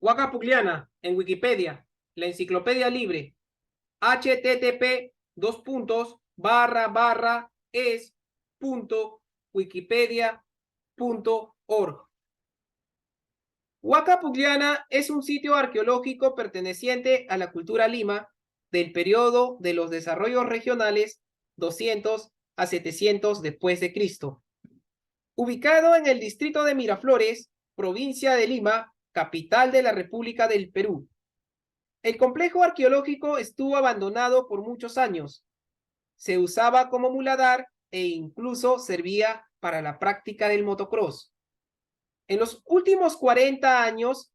Huaca Pugliana en Wikipedia, la enciclopedia libre, http://es.wikipedia.org. Huaca Pugliana es un sitio arqueológico perteneciente a la cultura Lima del periodo de los desarrollos regionales 200 a 700 después de Cristo. Ubicado en el distrito de Miraflores, provincia de Lima, capital de la República del Perú. El complejo arqueológico estuvo abandonado por muchos años. Se usaba como muladar e incluso servía para la práctica del motocross. En los últimos 40 años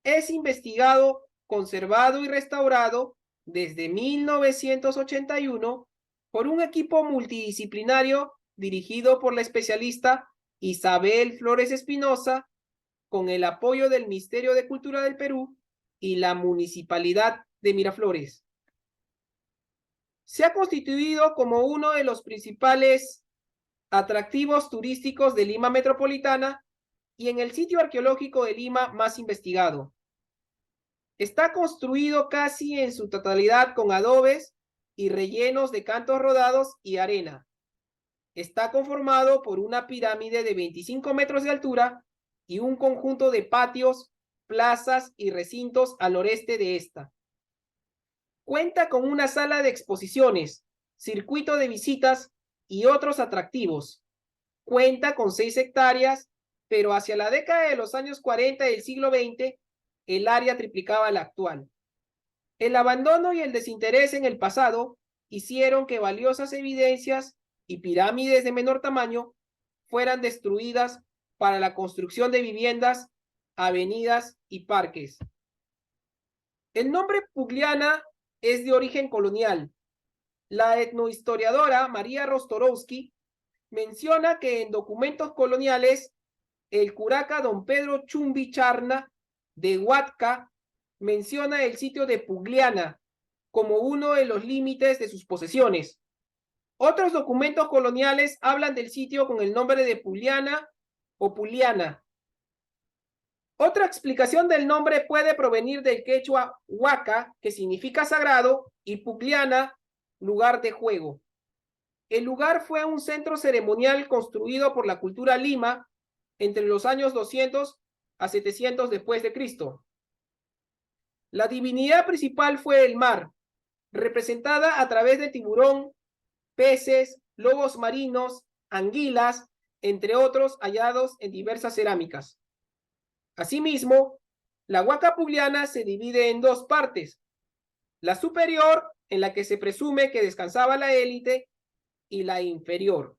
es investigado, conservado y restaurado desde 1981 por un equipo multidisciplinario dirigido por la especialista Isabel Flores Espinosa, con el apoyo del Ministerio de Cultura del Perú y la Municipalidad de Miraflores. Se ha constituido como uno de los principales atractivos turísticos de Lima Metropolitana y en el sitio arqueológico de Lima más investigado. Está construido casi en su totalidad con adobes y rellenos de cantos rodados y arena. Está conformado por una pirámide de 25 metros de altura y un conjunto de patios, plazas y recintos al noreste de esta. Cuenta con una sala de exposiciones, circuito de visitas y otros atractivos. Cuenta con 6 hectáreas, pero hacia la década de los años 40 del siglo XX, el área triplicaba la actual. El abandono y el desinterés en el pasado hicieron que valiosas evidencias y pirámides de menor tamaño fueran destruidas para la construcción de viviendas, avenidas y parques. El nombre Pugliana es de origen colonial. La etnohistoriadora María Rostorowski menciona que en documentos coloniales el curaca don Pedro Chumbi Charna de Huatca menciona el sitio de Pugliana como uno de los límites de sus posesiones. Otros documentos coloniales hablan del sitio con el nombre de Puliana o Puliana. Otra explicación del nombre puede provenir del quechua huaca, que significa sagrado, y Pugliana, lugar de juego. El lugar fue un centro ceremonial construido por la cultura Lima entre los años 200 a 700 después de Cristo. La divinidad principal fue el mar, representada a través de tiburón, peces, lobos marinos, anguilas, entre otros hallados en diversas cerámicas. Asimismo, la Huaca Pugliana se divide en dos partes. La superior, en la que se presume que descansaba la élite, y la inferior.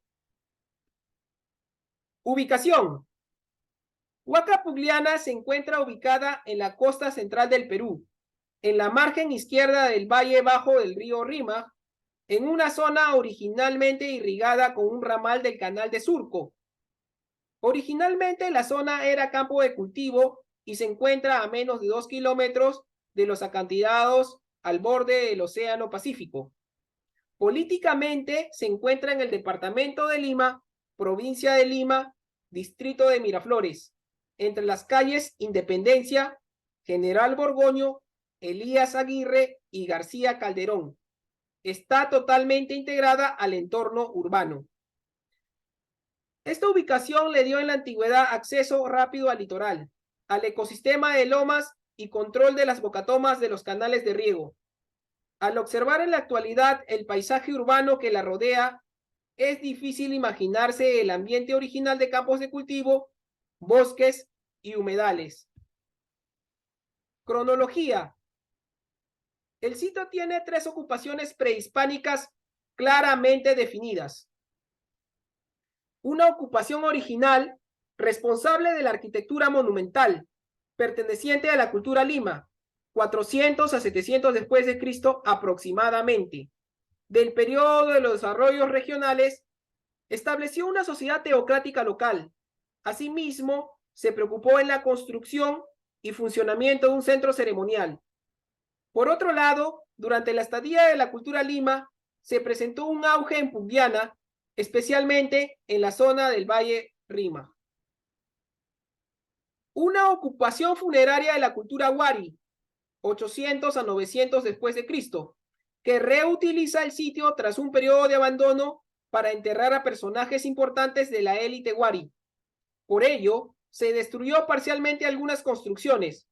Ubicación. Huaca Pugliana se encuentra ubicada en la costa central del Perú, en la margen izquierda del valle bajo del río Rímac, en una zona originalmente irrigada con un ramal del canal de Surco. Originalmente la zona era campo de cultivo y se encuentra a menos de 2 kilómetros de los acantilados al borde del Océano Pacífico. Políticamente se encuentra en el departamento de Lima, provincia de Lima, distrito de Miraflores, entre las calles Independencia, General Borgoño, Elías Aguirre y García Calderón. Está totalmente integrada al entorno urbano. Esta ubicación le dio en la antigüedad acceso rápido al litoral, al ecosistema de lomas y control de las bocatomas de los canales de riego. Al observar en la actualidad el paisaje urbano que la rodea, es difícil imaginarse el ambiente original de campos de cultivo, bosques y humedales. Cronología. El sitio tiene 3 ocupaciones prehispánicas claramente definidas. Una ocupación original, responsable de la arquitectura monumental, perteneciente a la cultura Lima, 400 a 700 después de Cristo aproximadamente. Del periodo de los desarrollos regionales, estableció una sociedad teocrática local. Asimismo, se preocupó en la construcción y funcionamiento de un centro ceremonial. Por otro lado, durante la estadía de la cultura Lima, se presentó un auge en Pugliana, especialmente en la zona del Valle Rímac. Una ocupación funeraria de la cultura Wari, 800 a 900 después de Cristo, que reutiliza el sitio tras un periodo de abandono para enterrar a personajes importantes de la élite Wari. Por ello, se destruyó parcialmente algunas construcciones.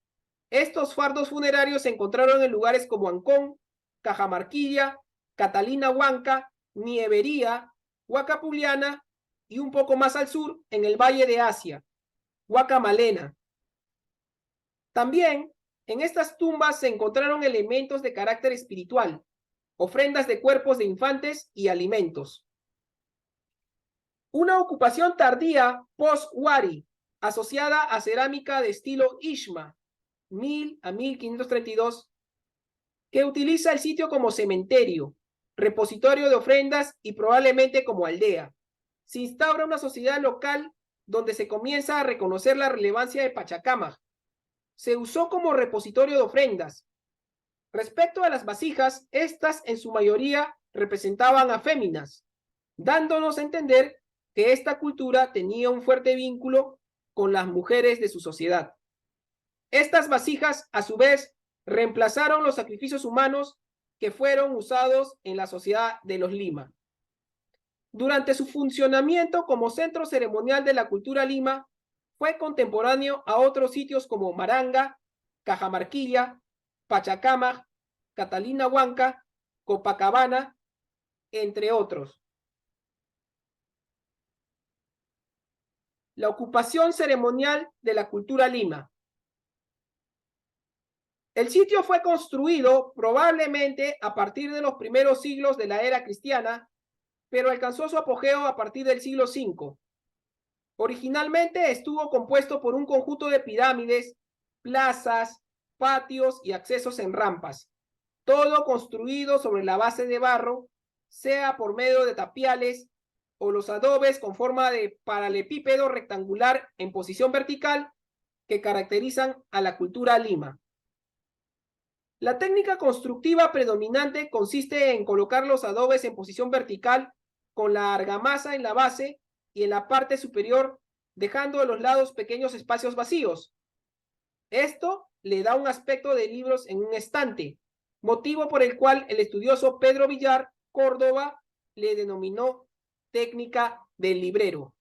Estos fardos funerarios se encontraron en lugares como Ancón, Cajamarquilla, Catalina Huanca, Nievería, Huacapuliana y un poco más al sur, en el Valle de Asia, Huacamalena. También en estas tumbas se encontraron elementos de carácter espiritual, ofrendas de cuerpos de infantes y alimentos. Una ocupación tardía post-Wari, asociada a cerámica de estilo Ishma, 1000 a 1532, que utiliza el sitio como cementerio, repositorio de ofrendas y probablemente como aldea. Se instaura una sociedad local donde se comienza a reconocer la relevancia de Pachacámac. Se usó como repositorio de ofrendas. Respecto a las vasijas, estas en su mayoría representaban a féminas, dándonos a entender que esta cultura tenía un fuerte vínculo con las mujeres de su sociedad. Estas vasijas, a su vez, reemplazaron los sacrificios humanos que fueron usados en la sociedad de los Lima. Durante su funcionamiento como centro ceremonial de la cultura Lima, fue contemporáneo a otros sitios como Maranga, Cajamarquilla, Pachacámac, Catalina Huanca, Copacabana, entre otros. La ocupación ceremonial de la cultura Lima. El sitio fue construido probablemente a partir de los primeros siglos de la era cristiana, pero alcanzó su apogeo a partir del siglo V. Originalmente estuvo compuesto por un conjunto de pirámides, plazas, patios y accesos en rampas, todo construido sobre la base de barro, sea por medio de tapiales o los adobes con forma de paralelepípedo rectangular en posición vertical que caracterizan a la cultura Lima. La técnica constructiva predominante consiste en colocar los adobes en posición vertical con la argamasa en la base y en la parte superior, dejando a los lados pequeños espacios vacíos. Esto le da un aspecto de libros en un estante, motivo por el cual el estudioso Pedro Villar Córdoba le denominó técnica del librero.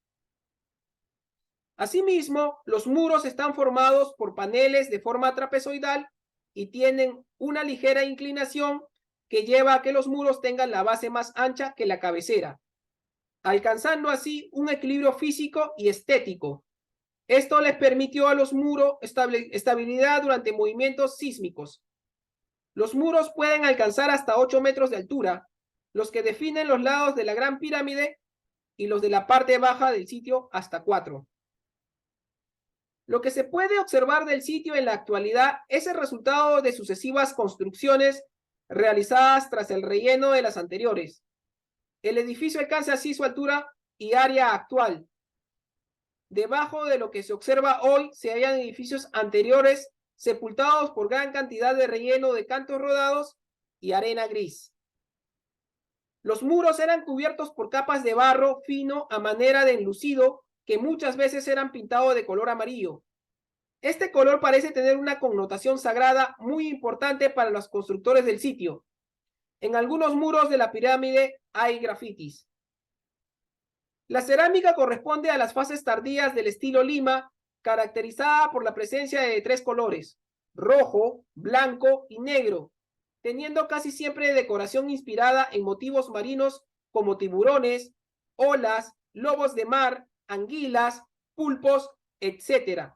Asimismo, los muros están formados por paneles de forma trapezoidal y tienen una ligera inclinación que lleva a que los muros tengan la base más ancha que la cabecera, alcanzando así un equilibrio físico y estético. Esto les permitió a los muros estabilidad durante movimientos sísmicos. Los muros pueden alcanzar hasta 8 metros de altura, los que definen los lados de la Gran Pirámide, y los de la parte baja del sitio hasta 4. Lo que se puede observar del sitio en la actualidad es el resultado de sucesivas construcciones realizadas tras el relleno de las anteriores. El edificio alcanza así su altura y área actual. Debajo de lo que se observa hoy se hallan edificios anteriores sepultados por gran cantidad de relleno de cantos rodados y arena gris. Los muros eran cubiertos por capas de barro fino a manera de enlucido que muchas veces eran pintados de color amarillo. Este color parece tener una connotación sagrada muy importante para los constructores del sitio. En algunos muros de la pirámide hay grafitis. La cerámica corresponde a las fases tardías del estilo Lima, caracterizada por la presencia de 3 colores, rojo, blanco y negro, teniendo casi siempre decoración inspirada en motivos marinos como tiburones, olas, lobos de mar, anguilas, pulpos, etc.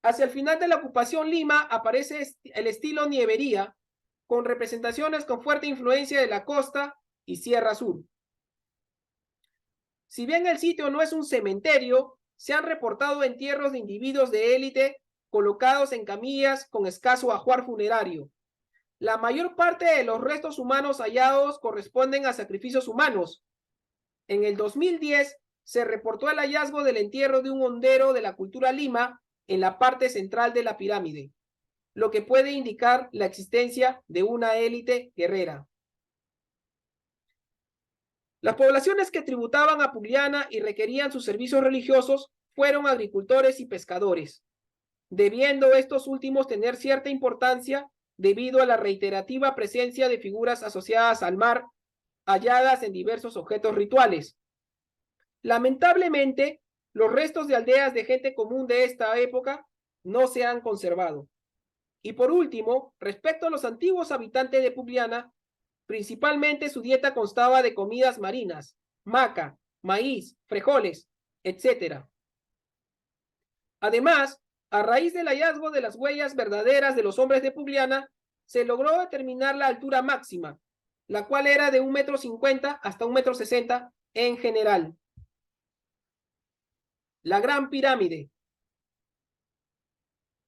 Hacia el final de la ocupación Lima aparece el estilo Nievería, con representaciones con fuerte influencia de la costa y Sierra Sur. Si bien el sitio no es un cementerio, se han reportado entierros de individuos de élite colocados en camillas con escaso ajuar funerario. La mayor parte de los restos humanos hallados corresponden a sacrificios humanos. En el 2010 se reportó el hallazgo del entierro de un hondero de la cultura Lima en la parte central de la pirámide, lo que puede indicar la existencia de una élite guerrera. Las poblaciones que tributaban a Pugliana y requerían sus servicios religiosos fueron agricultores y pescadores, debiendo estos últimos tener cierta importancia debido a la reiterativa presencia de figuras asociadas al mar halladas en diversos objetos rituales. Lamentablemente, los restos de aldeas de gente común de esta época no se han conservado. Y por último, respecto a los antiguos habitantes de Publiana, principalmente su dieta constaba de comidas marinas, maca, maíz, frijoles, etc. Además, a raíz del hallazgo de las huellas verdaderas de los hombres de Publiana, se logró determinar la altura máxima, la cual era de 1,50 m hasta 1,60 m en general. La Gran Pirámide.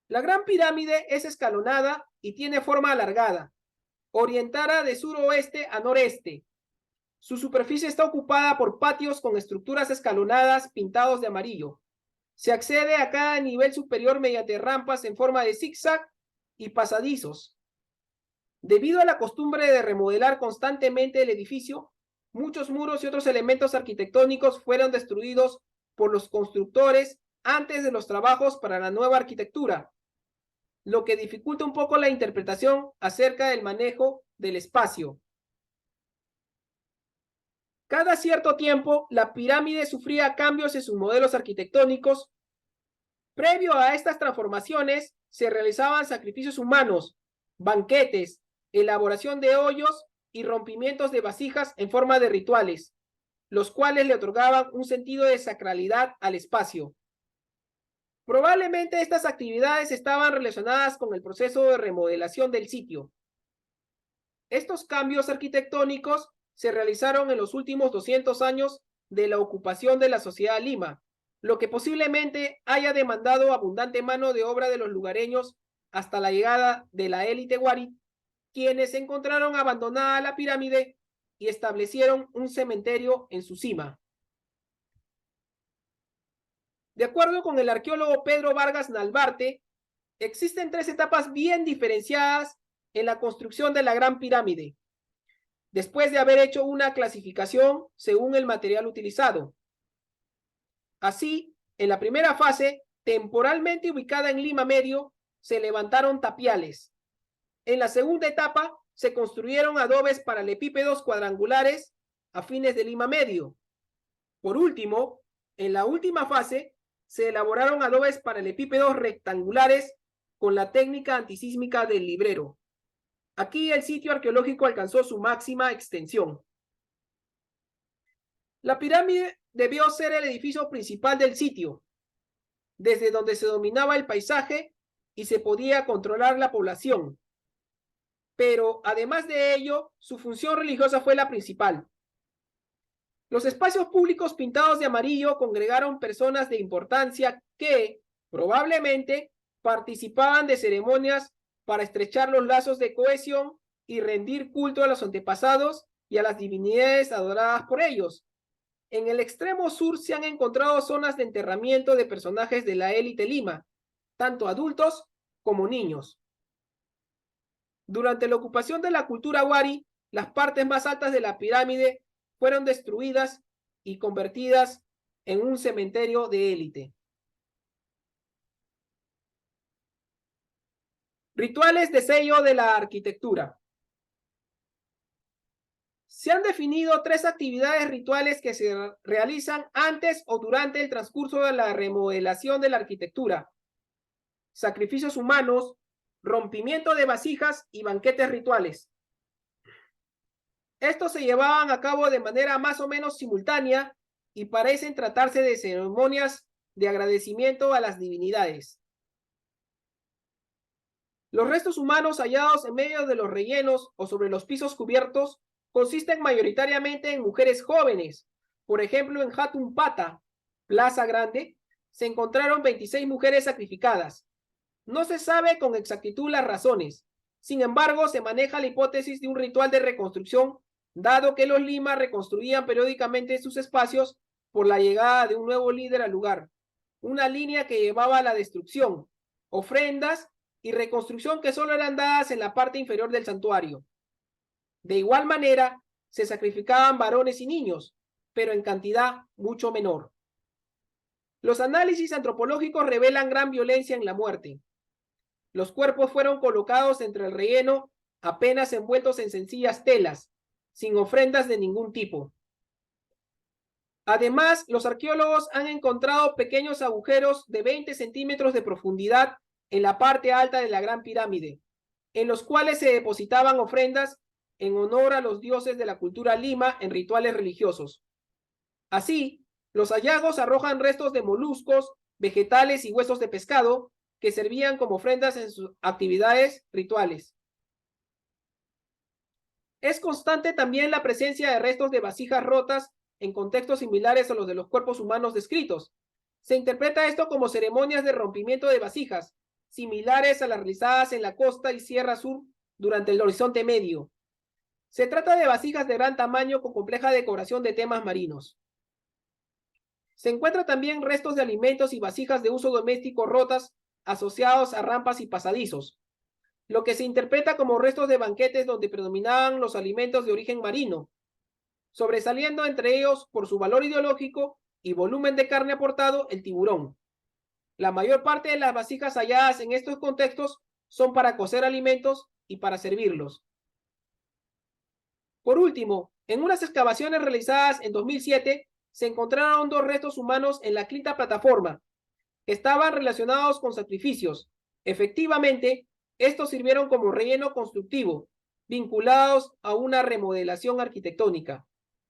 La Gran Pirámide es escalonada y tiene forma alargada, orientada de suroeste a noreste. Su superficie está ocupada por patios con estructuras escalonadas pintados de amarillo. Se accede a cada nivel superior mediante rampas en forma de zigzag y pasadizos. Debido a la costumbre de remodelar constantemente el edificio, muchos muros y otros elementos arquitectónicos fueron destruidos por los constructores antes de los trabajos para la nueva arquitectura, lo que dificulta un poco la interpretación acerca del manejo del espacio. Cada cierto tiempo, la pirámide sufría cambios en sus modelos arquitectónicos. Previo a estas transformaciones, se realizaban sacrificios humanos, banquetes, elaboración de hoyos y rompimientos de vasijas en forma de rituales, los cuales le otorgaban un sentido de sacralidad al espacio. Probablemente estas actividades estaban relacionadas con el proceso de remodelación del sitio. Estos cambios arquitectónicos se realizaron en los últimos 200 años de la ocupación de la sociedad Lima, lo que posiblemente haya demandado abundante mano de obra de los lugareños hasta la llegada de la élite Wari, quienes encontraron abandonada la pirámide y establecieron un cementerio en su cima. De acuerdo con el arqueólogo Pedro Vargas Nalbarte, existen 3 etapas bien diferenciadas en la construcción de la Gran Pirámide, después de haber hecho una clasificación según el material utilizado. Así, en la primera fase, temporalmente ubicada en Lima Medio, se levantaron tapiales. En la segunda etapa, se construyeron adobes paralelepípedos cuadrangulares a fines de Lima Medio. Por último, en la última fase, se elaboraron adobes paralelepípedos rectangulares con la técnica antisísmica del librero. Aquí el sitio arqueológico alcanzó su máxima extensión. La pirámide debió ser el edificio principal del sitio, desde donde se dominaba el paisaje y se podía controlar la población. Pero además de ello, su función religiosa fue la principal. Los espacios públicos pintados de amarillo congregaron personas de importancia que, probablemente, participaban de ceremonias para estrechar los lazos de cohesión y rendir culto a los antepasados y a las divinidades adoradas por ellos. En el extremo sur se han encontrado zonas de enterramiento de personajes de la élite Lima, tanto adultos como niños. Durante la ocupación de la cultura Wari, las partes más altas de la pirámide fueron destruidas y convertidas en un cementerio de élite. Rituales de sello de la arquitectura. Se han definido 3 actividades rituales que se realizan antes o durante el transcurso de la remodelación de la arquitectura: sacrificios humanos, rompimiento de vasijas y banquetes rituales. Estos se llevaban a cabo de manera más o menos simultánea y parecen tratarse de ceremonias de agradecimiento a las divinidades. Los restos humanos hallados en medio de los rellenos o sobre los pisos cubiertos consisten mayoritariamente en mujeres jóvenes. Por ejemplo, en Hatun Pata, Plaza Grande, se encontraron 26 mujeres sacrificadas. No se sabe con exactitud las razones. Sin embargo, se maneja la hipótesis de un ritual de reconstrucción, dado que los Lima reconstruían periódicamente sus espacios por la llegada de un nuevo líder al lugar. Una línea que llevaba a la destrucción, ofrendas y reconstrucción que solo eran dadas en la parte inferior del santuario. De igual manera, se sacrificaban varones y niños, pero en cantidad mucho menor. Los análisis antropológicos revelan gran violencia en la muerte. Los cuerpos fueron colocados entre el relleno, apenas envueltos en sencillas telas, sin ofrendas de ningún tipo. Además, los arqueólogos han encontrado pequeños agujeros de 20 centímetros de profundidad en la parte alta de la Gran Pirámide, en los cuales se depositaban ofrendas en honor a los dioses de la cultura lima en rituales religiosos. Así, los hallazgos arrojan restos de moluscos, vegetales y huesos de pescado que servían como ofrendas en sus actividades rituales. Es constante también la presencia de restos de vasijas rotas en contextos similares a los de los cuerpos humanos descritos. Se interpreta esto como ceremonias de rompimiento de vasijas, similares a las realizadas en la costa y Sierra Sur durante el Horizonte Medio. Se trata de vasijas de gran tamaño con compleja decoración de temas marinos. Se encuentran también restos de alimentos y vasijas de uso doméstico rotas asociados a rampas y pasadizos, lo que se interpreta como restos de banquetes donde predominaban los alimentos de origen marino, sobresaliendo entre ellos por su valor ideológico y volumen de carne aportado el tiburón. La mayor parte de las vasijas halladas en estos contextos son para cocer alimentos y para servirlos. Por último, en unas excavaciones realizadas en 2007, se encontraron 2 restos humanos en la quinta plataforma, que estaban relacionados con sacrificios. Efectivamente, estos sirvieron como relleno constructivo, vinculados a una remodelación arquitectónica.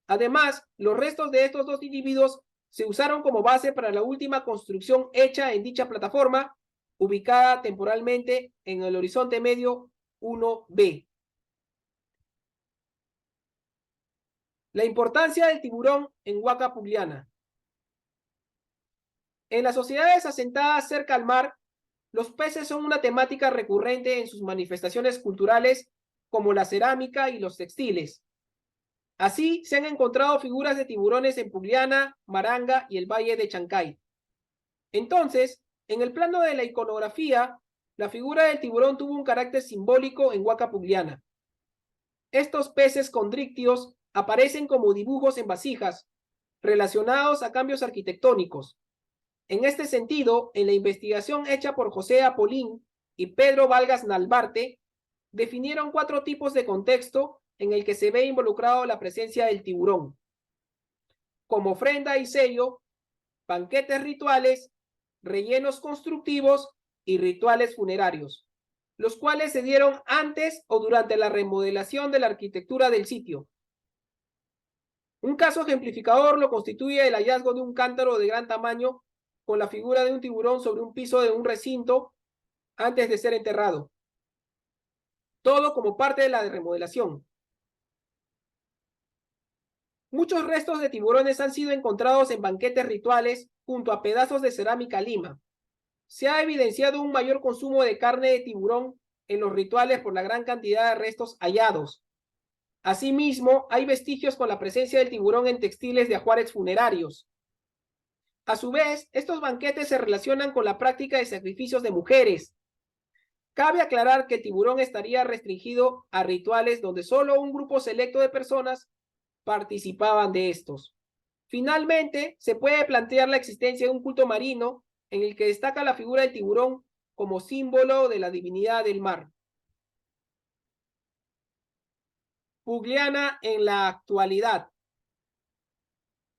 Además, los restos de estos 2 individuos se usaron como base para la última construcción hecha en dicha plataforma, ubicada temporalmente en el Horizonte Medio 1B. La importancia del tiburón en Huaca Pugliana. En las sociedades asentadas cerca al mar, los peces son una temática recurrente en sus manifestaciones culturales, como la cerámica y los textiles. Así, se han encontrado figuras de tiburones en Pugliana, Maranga y el Valle de Chancay. Entonces, en el plano de la iconografía, la figura del tiburón tuvo un carácter simbólico en Huaca Pugliana. Estos peces condrictios aparecen como dibujos en vasijas, relacionados a cambios arquitectónicos. En este sentido, en la investigación hecha por José Apolín y Pedro Valgas Nalbarte, definieron 4 tipos de contexto en el que se ve involucrado la presencia del tiburón, como ofrenda y sello, banquetes rituales, rellenos constructivos y rituales funerarios, los cuales se dieron antes o durante la remodelación de la arquitectura del sitio. Un caso ejemplificador lo constituye el hallazgo de un cántaro de gran tamaño con la figura de un tiburón sobre un piso de un recinto antes de ser enterrado. Todo como parte de la remodelación. Muchos restos de tiburones han sido encontrados en banquetes rituales junto a pedazos de cerámica lima. Se ha evidenciado un mayor consumo de carne de tiburón en los rituales por la gran cantidad de restos hallados. Asimismo, hay vestigios con la presencia del tiburón en textiles de ajuares funerarios. A su vez, estos banquetes se relacionan con la práctica de sacrificios de mujeres. Cabe aclarar que el tiburón estaría restringido a rituales donde solo un grupo selecto de personas participaban de estos. Finalmente, se puede plantear la existencia de un culto marino en el que destaca la figura del tiburón como símbolo de la divinidad del mar. Pugliana en la actualidad.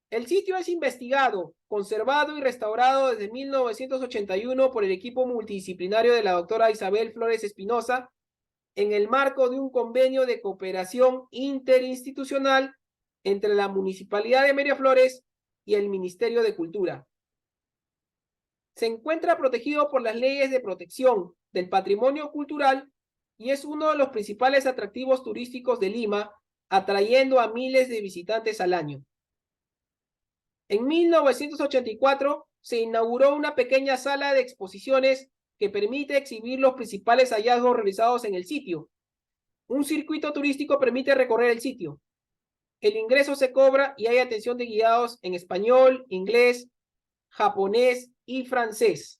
El sitio es investigado, conservado y restaurado desde 1981 por el equipo multidisciplinario de la doctora Isabel Flores Espinosa en el marco de un convenio de cooperación interinstitucional entre la Municipalidad de Miraflores y el Ministerio de Cultura. Se encuentra protegido por las leyes de protección del patrimonio cultural y es uno de los principales atractivos turísticos de Lima, atrayendo a miles de visitantes al año. En 1984 se inauguró una pequeña sala de exposiciones que permite exhibir los principales hallazgos realizados en el sitio. Un circuito turístico permite recorrer el sitio. El ingreso se cobra y hay atención de guiados en español, inglés, japonés y francés.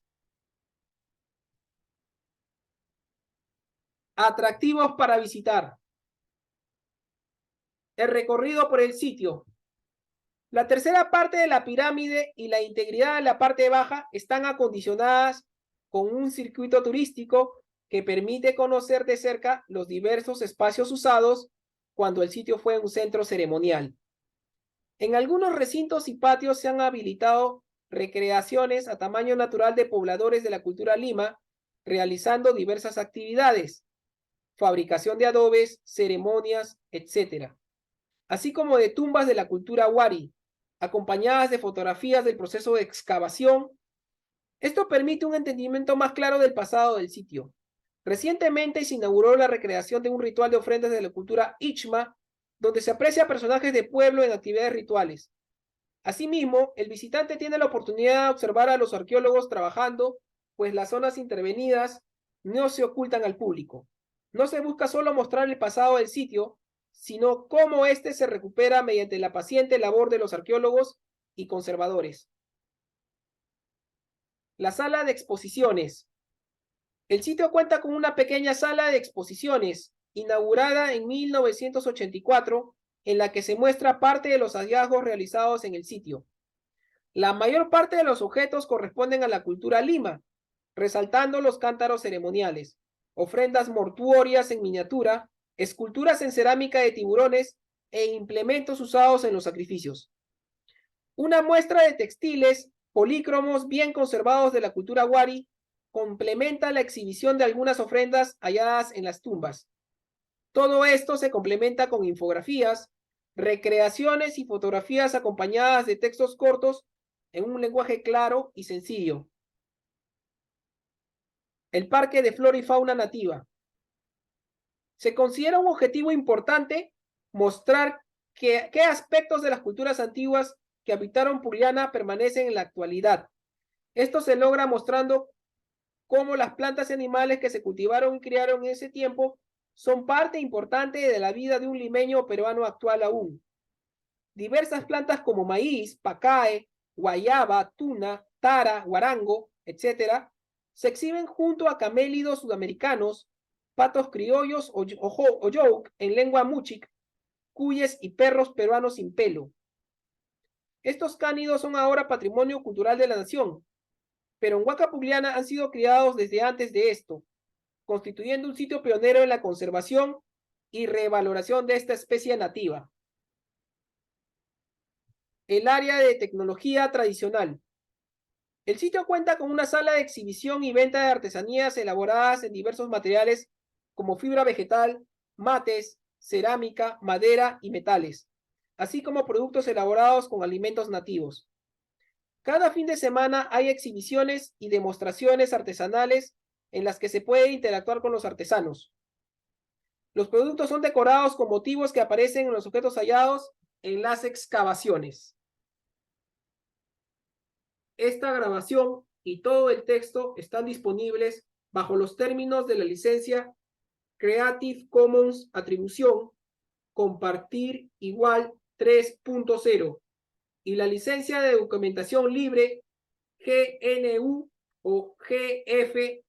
Atractivos para visitar. El recorrido por el sitio. La tercera parte de la pirámide y la integridad de la parte baja están acondicionadas con un circuito turístico que permite conocer de cerca los diversos espacios usados cuando el sitio fue un centro ceremonial. En algunos recintos y patios se han habilitado recreaciones a tamaño natural de pobladores de la cultura Lima, realizando diversas actividades, fabricación de adobes, ceremonias, etc., así como de tumbas de la cultura Wari, acompañadas de fotografías del proceso de excavación. Esto permite un entendimiento más claro del pasado del sitio. Recientemente se inauguró la recreación de un ritual de ofrendas de la cultura Ichma, donde se aprecia a personajes de pueblo en actividades rituales. Asimismo, el visitante tiene la oportunidad de observar a los arqueólogos trabajando, pues las zonas intervenidas no se ocultan al público. No se busca solo mostrar el pasado del sitio, sino cómo éste se recupera mediante la paciente labor de los arqueólogos y conservadores. La sala de exposiciones. El sitio cuenta con una pequeña sala de exposiciones, inaugurada en 1984, en la que se muestra parte de los hallazgos realizados en el sitio. La mayor parte de los objetos corresponden a la cultura Lima, resaltando los cántaros ceremoniales, ofrendas mortuorias en miniatura, esculturas en cerámica de tiburones e implementos usados en los sacrificios. Una muestra de textiles polícromos bien conservados de la cultura Wari complementa la exhibición de algunas ofrendas halladas en las tumbas. Todo esto se complementa con infografías, recreaciones y fotografías acompañadas de textos cortos en un lenguaje claro y sencillo. El Parque de Flora y Fauna Nativa. Se considera un objetivo importante mostrar qué aspectos de las culturas antiguas que habitaron Puriana permanecen en la actualidad. Esto se logra mostrando cómo las plantas y animales que se cultivaron y criaron en ese tiempo son parte importante de la vida de un limeño peruano actual aún. Diversas plantas como maíz, pacae, guayaba, tuna, tara, guarango, etc., se exhiben junto a camélidos sudamericanos, patos criollos o youk en lengua muchic, cuyes y perros peruanos sin pelo. Estos cánidos son ahora patrimonio cultural de la nación, pero en Huaca Pugliana han sido criados desde antes de esto, constituyendo un sitio pionero en la conservación y revaloración de esta especie nativa. El área de tecnología tradicional. El sitio cuenta con una sala de exhibición y venta de artesanías elaboradas en diversos materiales como fibra vegetal, mates, cerámica, madera y metales, así como productos elaborados con alimentos nativos. Cada fin de semana hay exhibiciones y demostraciones artesanales en las que se puede interactuar con los artesanos. Los productos son decorados con motivos que aparecen en los objetos hallados en las excavaciones. Esta grabación y todo el texto están disponibles bajo los términos de la licencia Creative Commons Atribución Compartir Igual 3.0 y la licencia de documentación libre GNU o GFDL.